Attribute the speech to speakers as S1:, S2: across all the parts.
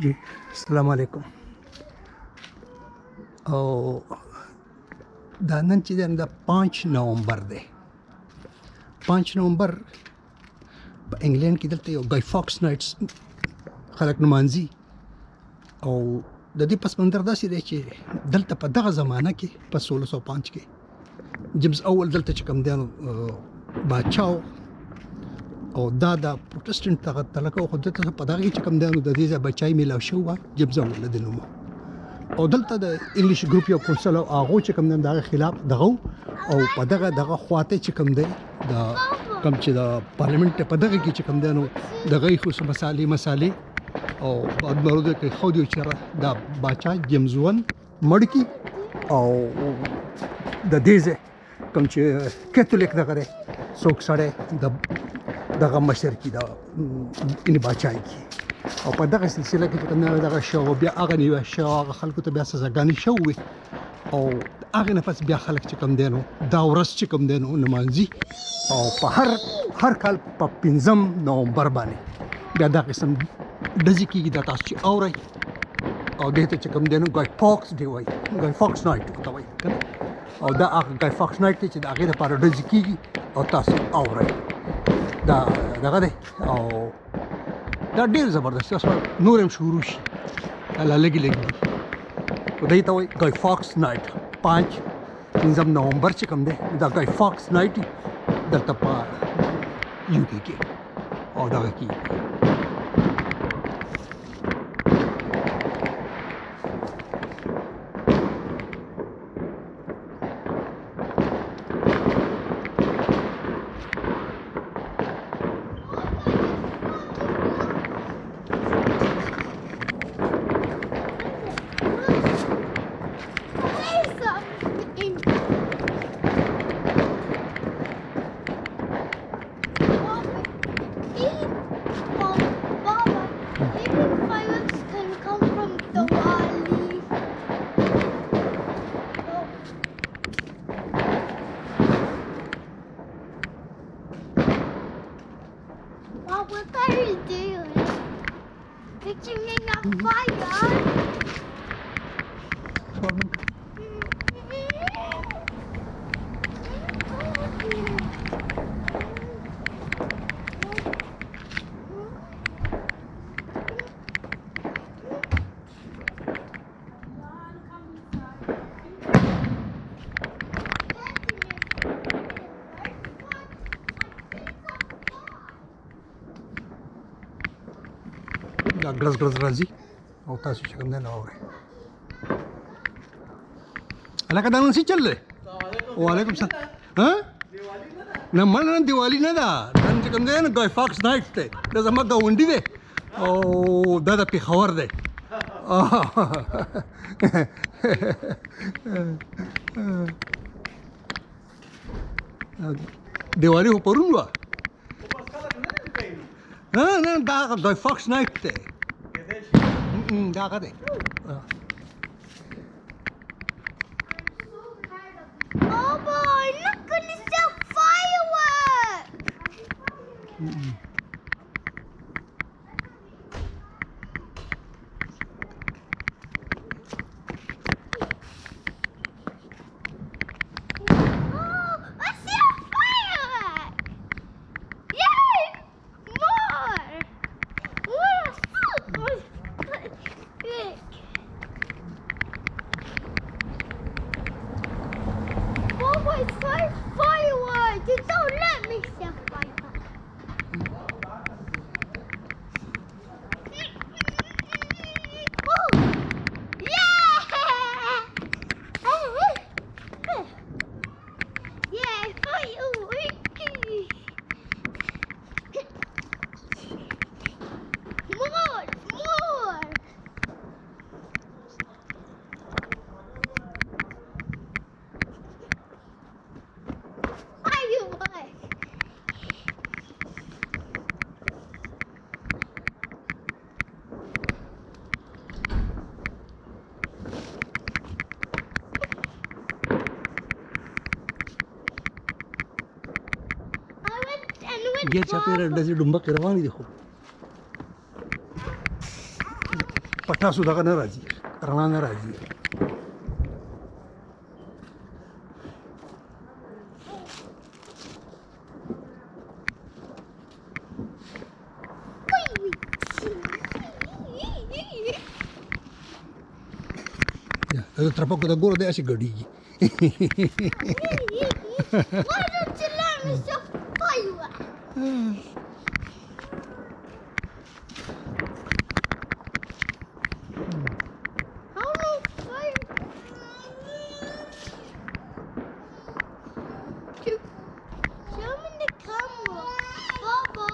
S1: जी अस्सलाम वालेकुम او دا نن چې د 5 نومبر دی 5 نومبر په انګلند کې دلته یو ګای فاکس نایټس خلک نمانځي او د دې پس منظر داسې دی چې دلته په دغه زمانه کې په 1605 کې جیمز اول دلته چې کوم دی بادشاه او دا د پروتستانت دغه تلکه خو دلته په دغه چې کوم دی د دې ځای بچای میلاو شو جیمز اول د نومو او دلته د انګلیش ګروپ یو کونسل او هغه چې کوم دغه خلاف دغه او په دغه خواته چې کوم دی د کوم چې د پارلیمنت په دغه کې چې کوم دی نو دغه خو مسالې او بعد مرده کې خو دی چې دا بچا جیمز ون مړکی او د دې کوم چې کاتولیک دغه څوک سره دغه مشر کی دا ان بچای کی او په دغه سلسله کې کوم دغه شو بیا هغه نیو شو هغه خلکو ته بیا سزاګانی شو او هغه نه پس بیا خلک چې کوم دینو دا ورځ چې کوم دینو نمانځي او په هر کال په 5 نومبر باندې بیا دا قسم دځي کېږي د تاسو چې اوري او دته چې کوم دینو ګای فاکس دی وای ګای فاکس نایټ ته وای کنه او دا هغه ګای فاکس نایټ چې د هغه لپاره دځي کېږي او تاسو اوري دا دغه دی او دا ډیر زبردست اوس نور هم شروع شي الله لګي خدای ته وای ګای فاکس نایټ 5 نومبر چې کوم دی دا ګای فاکس نایټ دلته په یو کې او دا کې
S2: What are you doing? Fixing me on fire?
S1: دا ګرز راځي او تاسو چې کوم نه اورئ الکه دا نن څه چل دی وعلیکم السلام ها نه مړ دیوالی نه ده نن چې کوم دی نه ګای فاکس نایټ دی دا زما ګاونډي دی او دا د پیښور دی دیوالی خو پرون وه نه دا ګای فاکس نایټ دی دا هغه دی
S2: Oh boy, look at this fireworks! Oh, I see a firework! Yay! More! What a food! Oh, it's fireworks! You don't let me see a firework. Oh! Yeah! Yeah, fireworks! More!
S1: ګیر چاپېره ډزې ډومبقې روانې دي خو پټاسو دغه نه راځي رڼا نه راځي دا ترپکو د ګورو دی هسې ګډېږي
S2: Why don't you let me show fireworks? How long show me the camera. Baba,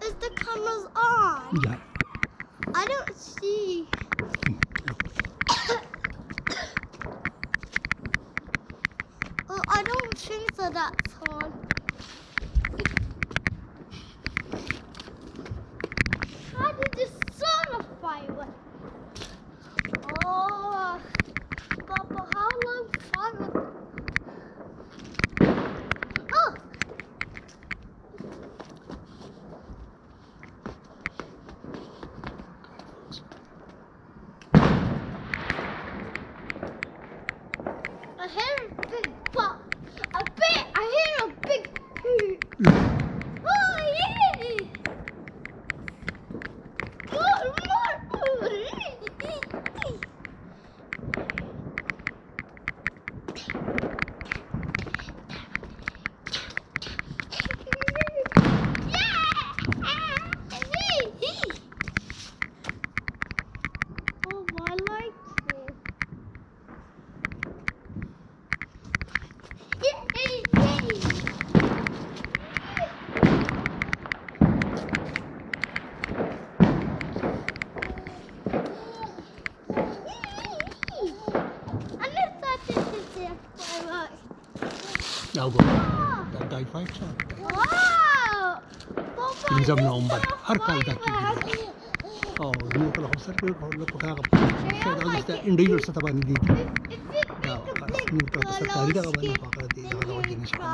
S2: is the cameras on?
S1: Yeah.
S2: I don't see. Oh, I don't think so that's on. How did you start a firework? Oh, Papa, how long firework? Oh! I hear a big pop. I hear a big poop. Oh, yeah! More. Oh, I like it.
S1: او ګوره دا ګای فاک شات دی 5 نومبر هر کال دا کېږي او زموږ کله خو سر کړو لکه هغه شاید هغه انډیویډ سطح باندې دي دا زموږ کله سرکاري دغه باندې فقره دي دغه د وجې نه شته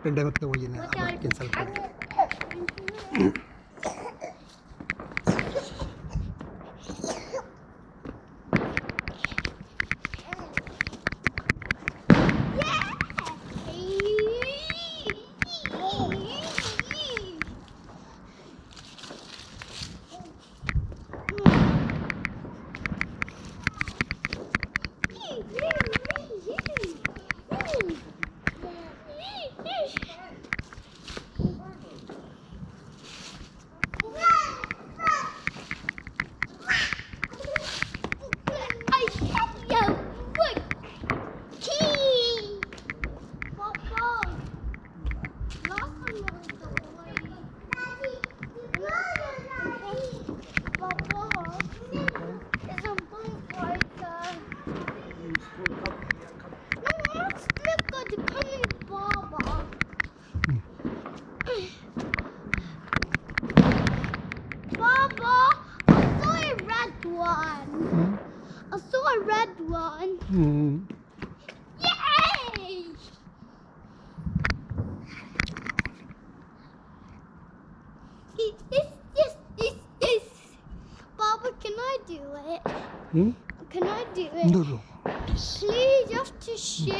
S1: پنډمیک د وجې نه هغه کینسل کړي
S2: I saw a red one. Yay! Baba, can I do it? Can I do it?
S1: No.
S2: Please, you have to share.